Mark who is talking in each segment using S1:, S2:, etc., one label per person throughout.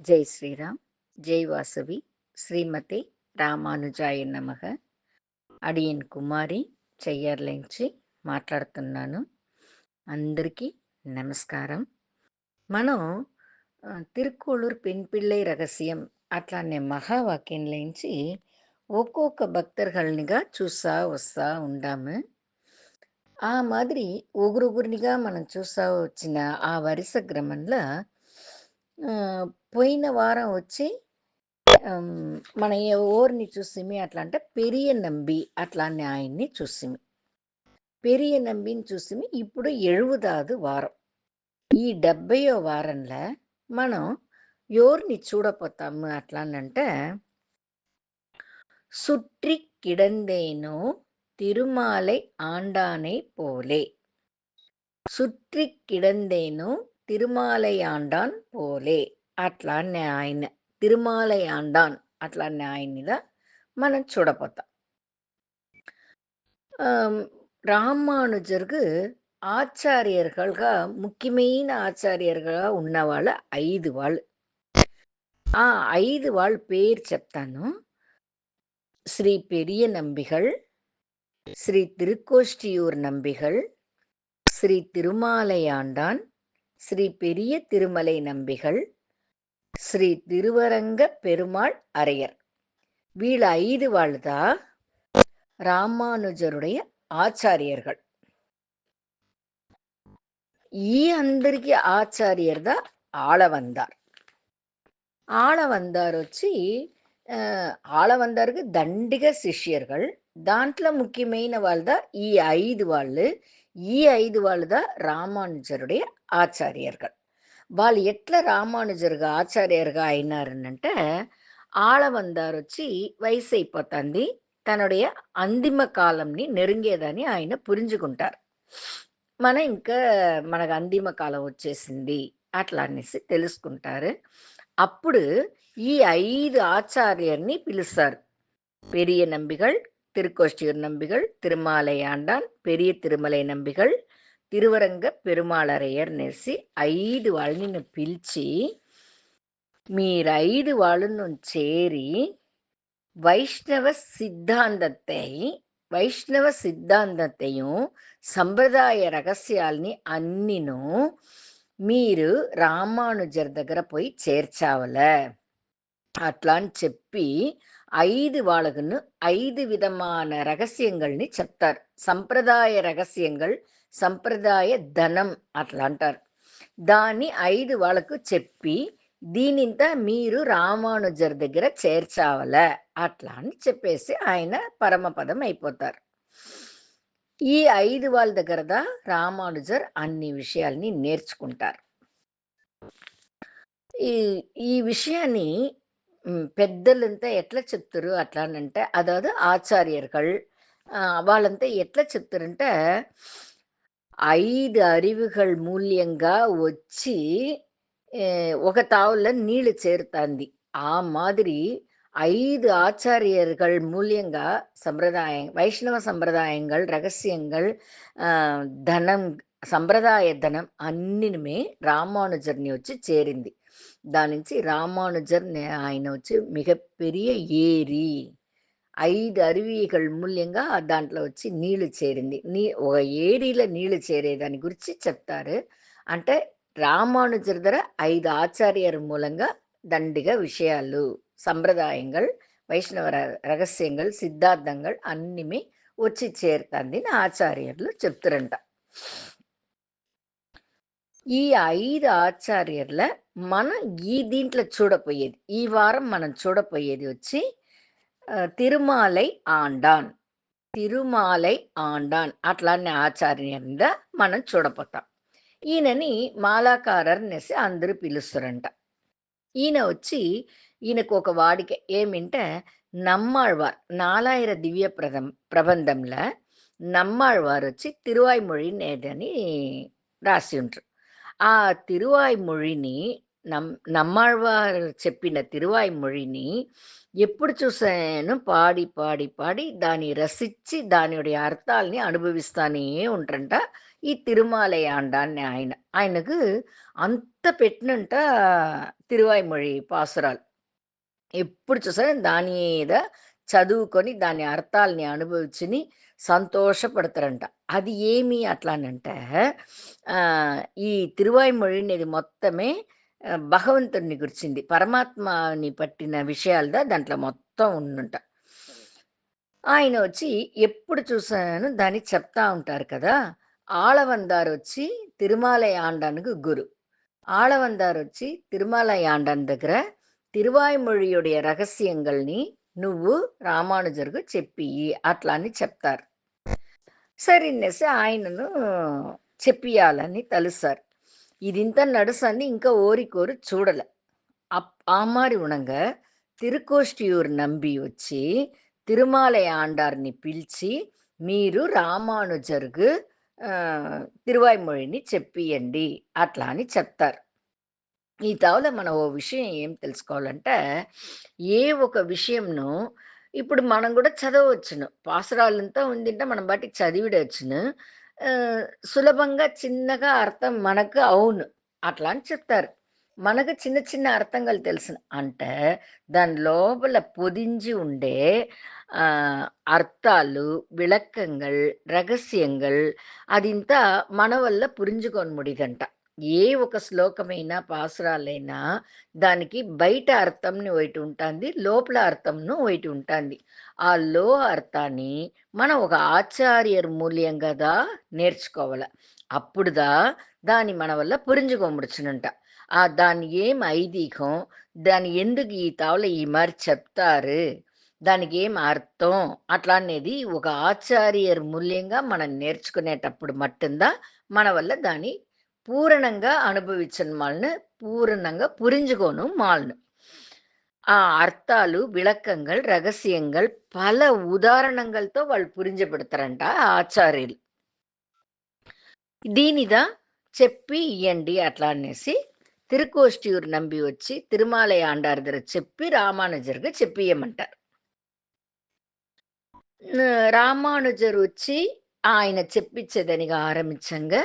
S1: జై శ్రీరామ్, జై వాసవి, శ్రీమతి రామానుజాయ నమః. అడియన్ కుమారి చెయ్యర్లేంచి మాట్లాడుతున్నాను. అందరికీ నమస్కారం. మనం తిరుక్కోళూరు పెண் பிள்ளை రహస్యం అట్లానే మహావాక్యంలోంచి ఒక్కొక్క భక్తர்கள்నిగా చూస్తా వస్తా ఉండాము. ఆ మాదిరి ఒగురొగురినిగా మనం చూస్తా వచ్చిన ఆ వరుస క్రమంలో పోయిన వారం వచ్చి మన ఓర్ని చూసిమి అట్లా అంటే పెరియ నంబి అట్లానే ఆయన్ని చూసిమి. పెరియ నంబిని చూసిమి. ఇప్పుడు 70வது వారం. ఈ 70వ వారంలో మనం ఎవరిని చూడపోతాము అట్లానంటే சுற்றி கிடந்தேனோ తిరుమాలై ఆండాனை పోలే. சுற்றி கிடந்தேனோ తిరుమాలై ఆండాన్ పోలే అట్లానే ఆయన తిరుమాలై ఆండాన్ అట్లానే ఆయనలా మనం చూడపోతాం. రామానుజருக்கு ఆచార్యர்கள்గా ముఖ్యమైన ఆచార్యர்கள்గా ఉన్నవాళ్ళు 5 వాళ్ళు. ఆ 5 వాళ్ళ పేరు చెప్తాను. శ్రీ పెరియ నంబిகள், శ్రీ తిరుకోష్టియూర్ నంబిகள், శ్రీ తిరుమాలై ఆండాన్, శ్రీ பெரிய திருமலை நம்பிகள், శ్రీ తిరువరంగ పెరుమాళ్ అరయర్. వీళ్ళ 5 వాళ్ళుదా రామానుజరుடைய ఆచార్యர்கள். ఈ అందరికి ఆచార్యర్దా ఆళవందార్. ఆళవందార్ వచ్చి ఆళవందాருக்கு దండిగా శిష్యர்கள். దాంట్లో ముఖ్యమైన వాళ్ళదా ఈ 5 వాళ్ళు. ఈ 5 వాళ్ళదా రామానుజరుடைய ఆచార్యர்கள். వాళ్ళు ఎట్లా రామానుజరుగా ఆచార్యర్గా అయినారనంటే ఆళవందార్ వచ్చి వయసు అయిపోతుంది. తనుடைய అంతిమ కాలంని నెరుంగేదని ఆయన పురించుకుంటారు. మనకు అంతిమ కాలం వచ్చేసింది అట్లా అనేసి తెలుసుకుంటారు. అప్పుడు ఈ 5 ఆచార్యర్ని పిలుస్తారు. பெரிய நம்பிகள், திருக்கோஷ்டியூர் நம்பிகள், తిరుమాలై ఆండాన్, పెరియ తిరుమలై నంబిகள், తిరువరంగ పెరుమాళరయ్యర్ అనేసి 5 వాళ్ళని పిలిచి మీరు 5 వాళ్ళను చేరి வைஷ்ணவ சித்தாந்தத்தையும் సంప్రదాయ రహస్యాల్ని అన్నిను మీరు రామానుజర్ దగ్గర పోయి చేర్చావల అట్లా అని చెప్పి 5 వాళ్ళకును 5 విధமான రహస్యங்கள்ని చెప్తారు. సంప్రదాయ రహస్యంகள், సంప్రదాయ ధనం అట్లా అంటారు. దాన్ని 5 వాళ్ళకు చెప్పి దీనింత మీరు రామానుజర్ దగ్గర చేర్చావల అట్లా అని చెప్పేసి ఆయన పరమపదం అయిపోతారు. ఈ 5 వాళ్ళ దగ్గరదా రామానుజర్ అన్ని విషయాల్ని నేర్చుకుంటారు. ఈ విషయాన్ని పెద్దలంతా ఎట్లా చెప్తారు అట్లానంటే అదాவது ఆచార్యர்கள் వాళ్ళంతా ఎట్లా చెప్తారంటే 5 அறிவுகள் మూల్యంగా వచ్చి ఒక తావుల్లో నీళ్లు చేరుతాంది. ఆ మాదిరి 5 ఆచార్యர்கள் మూల్యంగా వైష్ణవ సంప్రదాయంகள், రహస్యంகள், ధనం, సంప్రదాయ ధనం అన్నినుమే రామానుజర్ని వచ్చి చేరింది. దాని నుంచి రామానుజర్ ఆయన వచ్చి మిగపెరియ ఏరి 5 అరువిகள் మూల్యంగా దాంట్లో వచ్చి నీళ్లు చేరింది. ఒక ఏరిలో నీళ్లు చేరేదాని గురించి చెప్తారు. అంటే రామానుజర్ దగ్గర 5 ఆచార్యర్ మూలంగా దండిగా விஷయాలు, సంప్రదాయంகள், వైష్ణవ రహస్యంகள், సిద్ధార్థంகள் అన్నిమే వచ్చి చేరుతుంది అని ఆచార్యులు చెప్తారంట. ఈ 5 ఆచార్యర్ల మనం దీంట్లో చూడపోయేది, ఈ వారం మనం చూడపోయేది వచ్చి తిరుమాలై ఆండాన్. తిరుమాలై ఆండాన్ అట్లానే ఆచార్యంగా మనం చూడపోతాం. ఈయనని మాలాకారర్ అనేసి అందరూ పిలుస్తారంట. ఈయనకు ఒక వాడిక ఏమింటే நம்மாழ்வார் 4000 దివ్య ప్రబంధంలో நம்மாழ்வார் వచ్చి తిరువాయ్మొழி నేదని రాసి ఉంటారు. ఆ తిరువాయ్మొழிని நம்மாழ்வார் చెప్పిన తిరువాయ్మొழிని ఎప్పుడు చూసాను పాడి దాన్ని రసించి దాని అర్థాలని అనుభవిస్తానే ఉంటారంట ఈ తిరుమాలై ఆండాన్ని ఆయన. ఆయనకు అంత పెట్టినంట తిరువాయ్మొഴി పాసురాలు. ఎప్పుడు చూసినా దాని మీద చదువుకొని దాని అర్థాల్ని అనుభవించిని సంతోషపడతారంట. అది ఏమి అట్లానంటే ఈ తిరువాయ్మొഴి అనేది మొత్తమే భగవంతుడిని గురించింది. పరమాత్మని పట్టిన విషయాలుదా దాంట్లో మొత్తం ఉందంట. ఆయన వచ్చి ఎప్పుడు చూసాను దాన్ని చెప్తా ఉంటారు కదా! ఆళవందారొచ్చి తిరుమలై ఆండానుకు குரு. ஆளவந்தார் திருமலை ஆண்டான் దగ్గర తిరువాయ్మొழிయుடைய రహస్యంగల్ని నువ్వు రామానుజర్‌కు చెప్పియి అట్లా అని చెప్తారు. సరినేసి ఆయనను చెప్పియాలని తలుస్తారు. ఇదింత నడుసని ఇంకా ఓరికోరు చూడల. ఆ మారి ఉనంగ తిరుకోష్టియూర్ నంబి వచ్చి తిరుమలై ఆండార్‌ని పిలిచి మీరు రామానుజర్‌కు తిరువాయ్మొழிని చెప్పియండి అట్లా అని చెప్తారు. ఈ తావల మనం ఓ విషయం ఏం తెలుసుకోవాలంటే, ఏ ఒక విషయంను ఇప్పుడు మనం గూడా చదవచ్చును. పాసురాలంతా ఉండింటే మనం పాటికి చదివిడొచ్చును. ఆహ్, సులభంగా చిన్నగా అర్థం మనకు అవును. అట్లా అని చెప్తారు. మనకు చిన్న చిన్న అర్థంగాలు తెలుసును. అంటే దాని లోపల పొదించి ఉండే ఆహ్, అర్థాలు, విளக்கங்கள், రహస్యంகள் అదింత మన వల్ల పురింజుకొన ముడిదంట. ఏ ఒక శ్లోకమైనా, పాసురాలైనా దానికి బయట అర్థంని ఒకటి ఉంటాంది. లోపల అర్థంను ఒకటి ఉంటాంది. ఆ అర్థాన్ని మనం ఒక ఆచార్యర్ మూల్యంగా నేర్చుకోవాల. అప్పుడుదా దాన్ని మన వల్ల పురింజుకొముడుచునంట. దాని ఏం ఐదీహం, దాన్ని ఎందుకు ఈ తావల ఈ మారి చెప్తారు, దానికి ఏం అర్థం అట్లా అనేది ఒక ఆచార్యర్ మూల్యంగా మనం నేర్చుకునేటప్పుడు మట్టుందా మన వల్ల దాన్ని பூரணங்கா அனுபவிச்சன் மால்னு பூரணங்கா புரிஞ்சுக்கணும் மால்னு. అర్థాలు, విளக்கங்கள், రహస్యంகள் పల ఉదాహరణంగలతో వాళ్ళు పురింజబెడతారంట ఆచార్యులు. దీనిదా చెప్పి ఇయ్యండి అట్లా అనేసి తిరుకోష్టియూర్ నంబి వచ్చి తిరుమలై ఆండార్ దగ్గర చెప్పి రామానుజర్‌గా చెప్పియమంటారు. రామానుజర్ వచ్చి ఆయన చెప్పించేదనిగా ఆరంభించంగా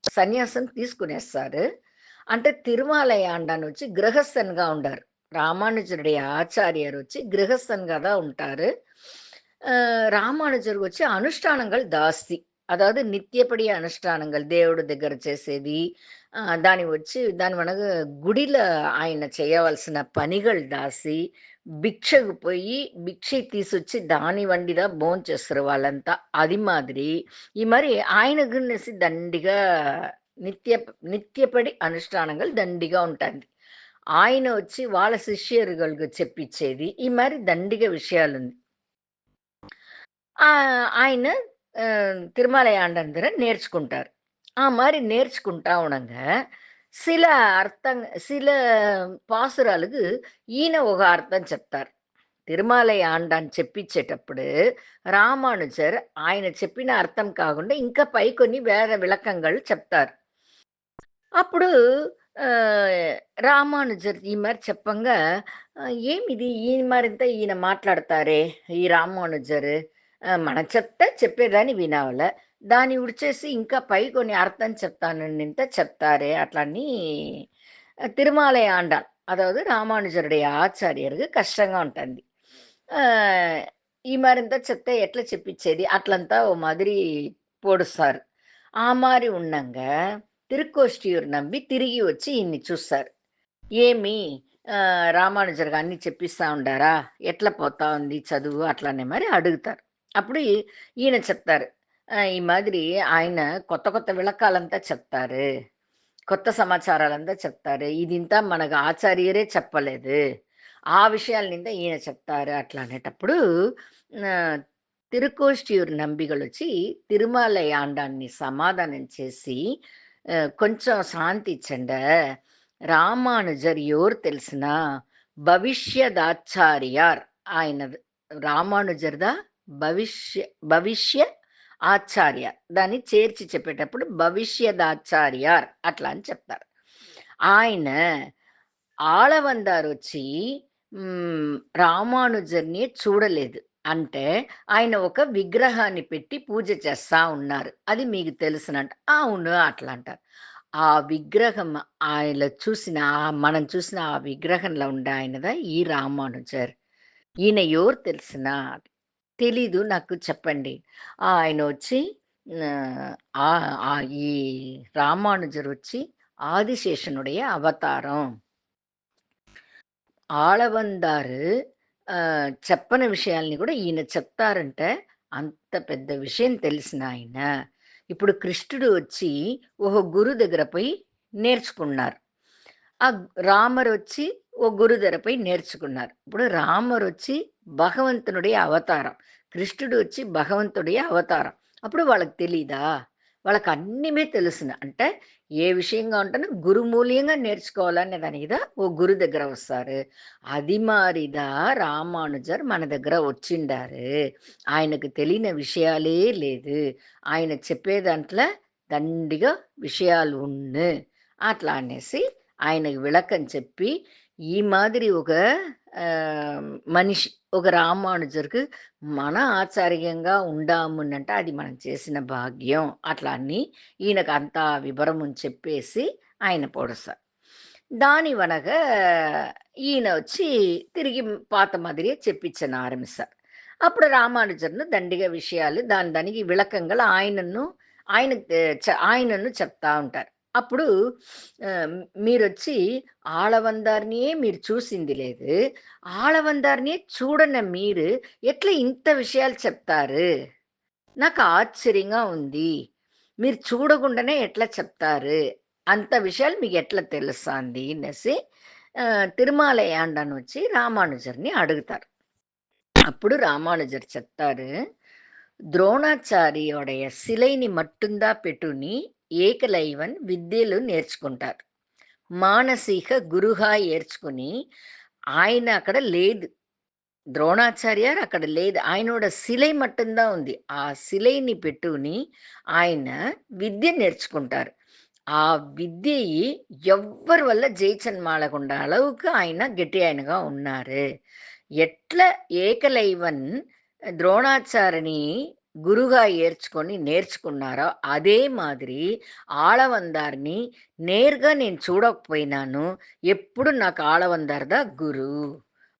S1: సన్యాసం తీసుకునేస్తారు. అంటే తిరుమలై ఆండాన్ వచ్చి గృహస్థన్‌గా ఉండారు. రామానుజருடைய ஆச்சாரியார் వచ్చి గృహస్థன்‌గా தான் ఉంటారు. రామానుజర్ వచ్చి అనుష్ఠానంగల్ దాస్తి. అதாவது నిత్యపడి అనుష్ఠానంగల్ దేవుడి దగ్గర చేసేది. దాని మనకు గుడిలో ఆయన చేయవలసిన పనిகள் దాసి భిక్షకు పోయి భిక్ష తీసొచ్చి దాని వండిదా భోంచేస్తారు వాళ్ళంతా. అది మాదిరి ఈ మరి ఆయనకునేసి దండిగా నిత్య నిత్యపడి అనుష్ఠానంగల్ దండిగా ఉంటాంది. ఆయన వచ్చి వాళ్ళ శిష్యరుగൾക്ക് చెప్పించేది. ఈ మారి దండిగా విషయాలుంది. ఆయన తిరుమలై ఆండన్ దగ్గర నేర్చుకుంటారు. ఆ మారి నేర్చుకుంటా ఉనంగా సిల సిల పాసురాలకు ఈయన ఒక అర్థం చెప్తారు. తిరుమలై ఆండాన్ చెప్పించేటప్పుడు రామానుజర్ ఆయన చెప్పిన అర్థం కాకుండా ఇంకా పై కొన్ని వేరే విளக்கங்கள் చెప్తారు. అప్పుడు ఆహ్, రామానుజర్ ఈ మారి చెప్పంగా ఏమిది ఈ మారింత ఈయన మాట్లాడతారే ఈ రామానుజర్. మనం చెప్తే చెప్పేదాన్ని వినావల. దాన్ని విడిచేసి ఇంకా పై కొన్ని అర్థం చెప్తాననింత చెప్తారే అట్లని తిరుమలై ఆండాள். அதாவது ராமானுஜருடைய ஆச்சாரியருக்கு కష్టంగా ఉంటుంది. ఆహ్, ఈ మారింత చెప్తే ఎట్లా చెప్పించేది? అట్లంతా ఓ మాదిరి పొడుస్తారు. ఆ మారి ఉండంగా తిరుక్కోష్టియూర్ నంబి తిరిగి వచ్చి ఈయన్ని చూస్తారు. ఏమి రామానుజర్‌గా అన్నీ చెప్పిస్తా ఉండారా? ఎట్లా పోతా ఉంది చదువు? అట్లనే మరి అడుగుతారు. అప్పుడు ఈయన చెప్తారు. ఈ మాదిరి ఆయన కొత్త కొత్త విళకాలంతా చెప్తారు. కొత్త సమాచారాలంతా చెప్తారు. ఇదింతా మనకు ఆచార్యరే చెప్పలేదు. ఆ విషయాలనింద ఈయన చెప్తారు అట్లా అనేటప్పుడు ఆహ్, తిరుక్కోష్టియూర్ నంబిగలొచ్చి తిరుమలై ఆండాన్ని సమాధానం చేసి కొంచెం శాంతిచ్చండ. రామానుజர் ఎవరు తెలిసినా భవిష్యదాచార్యార్ ఆయనది. రామానుజర్‌దా భవిష్య భవిష్య ఆచార్య. దాన్ని చేర్చి చెప్పేటప్పుడు భవిష్యదాచార్యార్ అట్లా అని చెప్తారు. ఆయన ఆళవందారొచ్చి రామానుజర్‌ని చూడలేదు. అంటే ఆయన ఒక విగ్రహాన్ని పెట్టి పూజ చేస్తా ఉన్నారు. అది మీకు తెలుసునంట. అవును అట్లా అంటారు. ఆ విగ్రహం ఆయనలో చూసిన మనం చూసిన ఆ విగ్రహంలో ఉండే ఆయనదా ఈ రామానుజర్. ఈయన ఎవరు తెలిసినా? తెలీదు నాకు చెప్పండి. ఆయనొచ్చి ఈ రామానుజరొచ్చి ఆదిశేషనుடைய అవతారం. ఆళవందారు చెప్పని విషయాల్ని గూడా ఈయన చెప్తారంటే, అంత పెద్ద విషయం తెలిసినాయన. ఇప్పుడు కృష్ణుడు వచ్చి ఒక గురు దగ్గర పోయి నేర్చుకున్నారు. రామరొచ్చి ఓ గురు దగ్గర పోయి నేర్చుకున్నారు. ఇప్పుడు రామరొచ్చి భగవంతునుడి అవతారం. కృష్ణుడు వచ్చి భగవంతుడి అవతారం. అప్పుడు వాళ్ళకి తెలీదా? వాళ్ళకన్నీమే తెలుసును. అంటే ఏ విషయంగా ఉంటేను గురుమూల్యంగా నేర్చుకోవాలనే దాని మీద ఓ గురు దగ్గర వస్తారు. అది మారిదా రామానుజర్ మన దగ్గర వచ్చిండారు. ఆయనకు తెలియని విషయాలే లేదు. ఆయన చెప్పే దాంట్లో దండిగా విషయాలు ఉన్ను. అట్లా అనేసి ఆయనకి విளக்கம் చెప్పి, ఈ మాదిరి ఒక మనిషి ఒక రామానుజర్‌కు మన ఆచార్యంగా ఉండామునంటే అది మనం చేసిన భాగ్యం. అట్లా అని ఈయనకు అంతా వివరముని చెప్పేసి ఆయన పొడుస్తారు. దాని వనగ ఈయన వచ్చి తిరిగి పాత మాదిరిயே చెప్పించను ఆరంభిస్తారు. అప్పుడు రామానుజర్‌ను దండిగా విషయాలు దానికి విளக்கங்கள் ఆయనను చెప్తా ఉంటారు. అప్పుడు మీరొచ్చి ఆళవందారినియే మీరు చూసింది లేదు. ఆళవందారిని చూడని మీరు ఎట్లా ఇంత విషయాలు చెప్తారు? నాకు ఆశ్చర్యంగా ఉంది. మీరు చూడకుండానే ఎట్లా చెప్తారు? అంత విషయాలు మీకెట్లా తెలుస్తాంది అనేసి తిరుమలై ఆండానొచ్చి రామానుజర్‌ని అడుగుతారు. అప్పుడు రామానుజர் చెప్తారు, "ద్రోణాచార్யோடைய சிலைని మట్టుందా పెట్టుని ఏకలైవన్ విద్యలు నేర్చుకుంటారు. మానసిక గురుగా ఏర్చుకుని ఆయన అక్కడ లేదు. ద్రోణాచార్యాர் అక్కడ లేదు. ఆయనோட சிலை மட்டும் தான் ఉంది. ఆ சிலைని పెట్టుని ఆయన విద్య నేర్చుకుంటారు. ఆ విద్యయి ఎవ్వరి వల్ల జయించనమాలకుండా அளவுக்கு ఆయన గట్టి ఆయనగా ఉన్నారు. ఎట్ల ఏకలైవన్ ద్రోణాచార్యని గురుగా ఏర్చుకొని నేర్చుకున్నారో, అదే మాదిరి ఆళవందార్‌ని నేరుగా నేను చూడకపోయినాను. ఎప్పుడు నాకు ఆళవందార్‌దా గురు.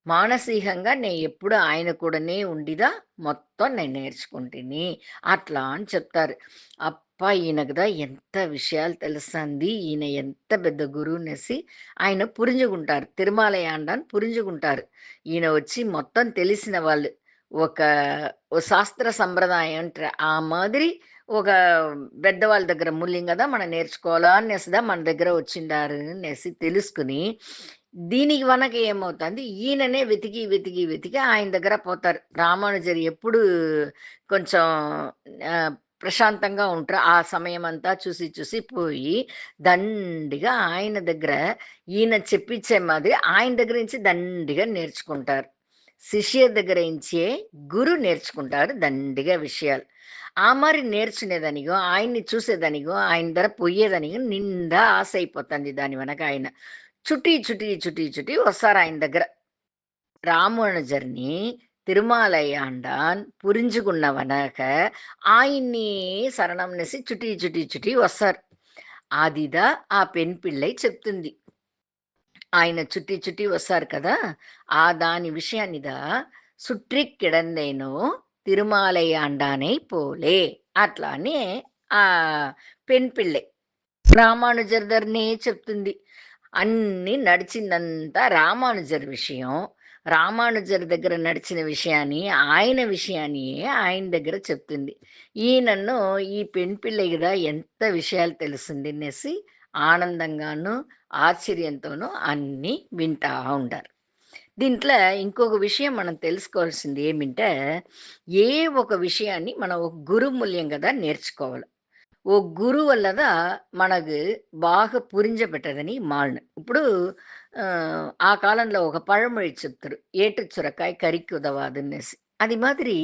S1: మానసికంగా ఎప్పుడు ఆయన కూడానే ఉండిదా మొత్తం నేను నేర్చుకుంటిని. అట్లా అని చెప్తారు. అబ్బా! ఈయనకుదా ఎంత విషయాలు తెలుసంది. ఈయన ఎంత పెద్ద గురువునేసి ఆయన పురింజుకుంటారు. తిరుమలై ఆండాన్ పురింజుకుంటారు. ఈయన వచ్చి మొత్తం తెలిసిన వాళ్ళు. ఒక ఓ శాస్త్ర సంప్రదాయం అంటారు. ఆ మాదిరి ఒక పెద్దవాళ్ళ దగ్గర మూల్యం గదా! మనం నేర్చుకోవాలా అనేసిదా మన దగ్గర వచ్చిండారు అనేసి తెలుసుకొని, దీనికి వనక ఏమవుతంది, ఈయననే వెతికి ఆయన దగ్గర పోతారు. రామానుజరు ఎప్పుడు కొంచెం ప్రశాంతంగా ఉంటారో, ఆ సమయమంతా చూసి పోయి దండిగా ఆయన దగ్గర ఈయన చెప్పించే మాదిరి ఆయన దగ్గర నుంచి దండిగా నేర్చుకుంటారు. శిష్య దగ్గర నుంచే గురు నేర్చుకుంటారు దండిగా విషయాలు. ఆ మారి నేర్చుకునేదానిగో, ఆయన్ని చూసేదానిగో, ఆయన దగ్గర పొయ్యేదానిగో నిండా ఆశ అయిపోతుంది దాని వెనక ఆయన. చుట్టి వస్తారాయన దగ్గర. రామానుజర్‌ని తిరుమలై ఆండాన్ పురింజుకున్నవనక ఆయన్ని శరణంనేసి చుట్టి వస్తారు. అదిదా ఆ పెన్ పిళ్ళై చెప్తుంది. ఆయన చుట్టి వస్తారు కదా! ఆ దాని విషయాన్నిదా "సుట్రి కిడందేనో తిరుమాలై ఆండానై పోలే" అట్లా అని పెన్ పిళ్ళై రామానుజర్ దగ్గరనే చెప్తుంది. అన్నీ నడిచిందంతా రామానుజర్ విషయం. రామానుజర్ దగ్గర నడిచిన విషయాన్ని, ఆయన విషయాన్ని ఆయన దగ్గర చెప్తుంది. ఈయనను ఈ పెన్ పిల్లై గదా! ఎంత విషయాలు తెలిసిందనేసి ఆనందంగాను, ఆశ్చర్యంతోనూ అన్నీ వింటా ఉంటారు. దీంట్లో ఇంకొక విషయం మనం తెలుసుకోవాల్సింది ఏమింటే, ఏ ఒక విషయాన్ని మనం ఒక గురుమూల్యం గదా నేర్చుకోవాలి. ఓ గురువల్లదా మనకు బాగా పురింజబెట్టదని మాள்ను. ఇప్పుడు ఆ కాలంలో ఒక పழமொழி చెప్తారు. "ఏటు చురకాయ కరికి ఉదవాదనేసి." అది మాదిరి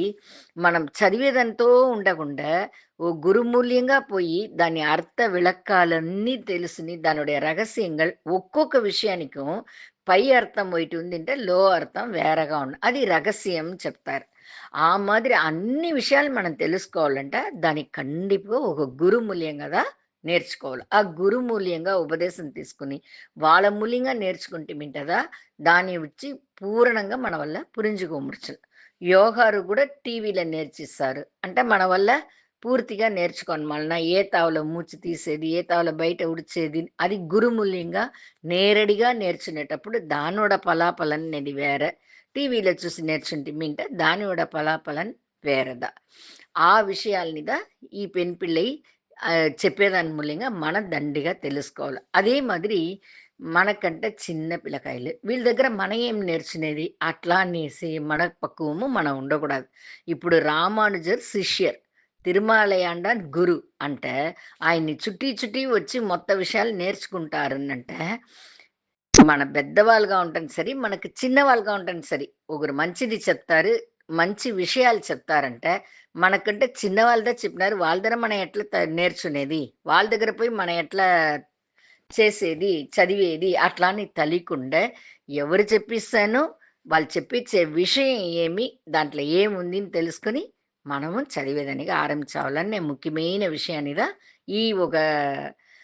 S1: మనం చదివేదంతో ఉండకుండా, ఓ గురుమూల్యంగా పోయి దాని అర్థ విளக்காలన్నీ తెలుసుని, దానుடைய రహస్యంகள் ఒక్కొక్క విషయానిக்கும் పై అర్థం ఒకటి ఉండింటే, లో అర్థం వేరేగా అది రహస్యం చెప్తారు. ఆ మాదిరి అన్ని విషయాలు మనం తెలుసుకోవాలంటే, దానికి ఖండితగా ఒక గురు మూల్యంగా నేర్చుకోవాలి. ఆ గురు మూల్యంగా ఉపదేశం తీసుకొని, వాళ్ళ మూల్యంగా నేర్చుకుంటిమింటదా, దాన్ని వచ్చి పూரணంగా మన వల్ల పురింజుకోముడుచును. యోగారు గూడా టీవీలో నేర్చిస్తారు. అంటే మన వల్ల పూర్తిగా నేర్చుకోనమలన ఏ తావులో మూச்சு తీసేది, ఏ తావులో బయట ఉడిచేది, అది గురుమూల్యంగా నేరడిగా నేర్చునేటప్పుడు దానోட పలాపలన్ అనేది వేరే. టీవీలో చూసి నేర్చుంటిమింటే దానిயோட பலாபலன் వేరేదా. ఆ విషయాలనిదా ఈ పెన్ పిల్లై చెప్పేదాని మూల్యంగా మనం దండిగా తెలుసుకోవాలి. అదే మాదిరి మనకంటే చిన్న పిల్లకాయలు వీళ్ళ దగ్గర మనం ఏం నేర్చునేది అట్లా అనేసి మన పక్వము మనం ఉండకూడదు. ఇప్పుడు రామానుజర్ శిష్యర్, తిరుమలయాండాన్ గురు అంటే ఆయన్ని చుట్టి చుట్టి వచ్చి మొత్తం విషయాలు నేర్చుకుంటారనంటే మన పెద్దవాళ్ళుగా ఉంటాను సరి, మనకు చిన్నవాళ్ళుగా ఉంటాను సరి. ఒకరు మంచిది చెప్తారు, మంచి విషయాలు చెప్తారంటే, మనకంటే చిన్నవాళ్ళదే చెప్పినారు. వాళ్ళ దగ్గర మనం ఎట్లా నేర్చునేది? వాళ్ళ దగ్గర పోయి మనం ఎట్లా చేసేది, చదివేది అట్లా అని తెలియకుండా ఎవరు చెప్పిస్తానో వాళ్ళు చెప్పించే విషయం ఏమి, దాంట్లో ఏముంది అని తెలుసుకొని మనము చదివేదానికి ఆరంభించాలని నేను ముఖ్యమైన విషయాన్నిదా ఈ ఒక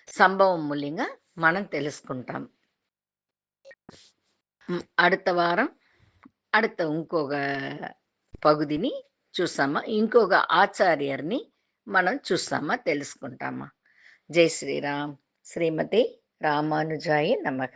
S1: సంభవం మూల్యంగా మనం తెలుసుకుంటాం. அடுத்த వారం அடுத்த ఇంకొక పగుదిని చూస్తామా. ఇంకొక ఆచార్యర్ని మనం చూస్తామా, తెలుసుకుంటామా. జై శ్రీరామ్. శ్రీమతి రామానుజాయ నమః.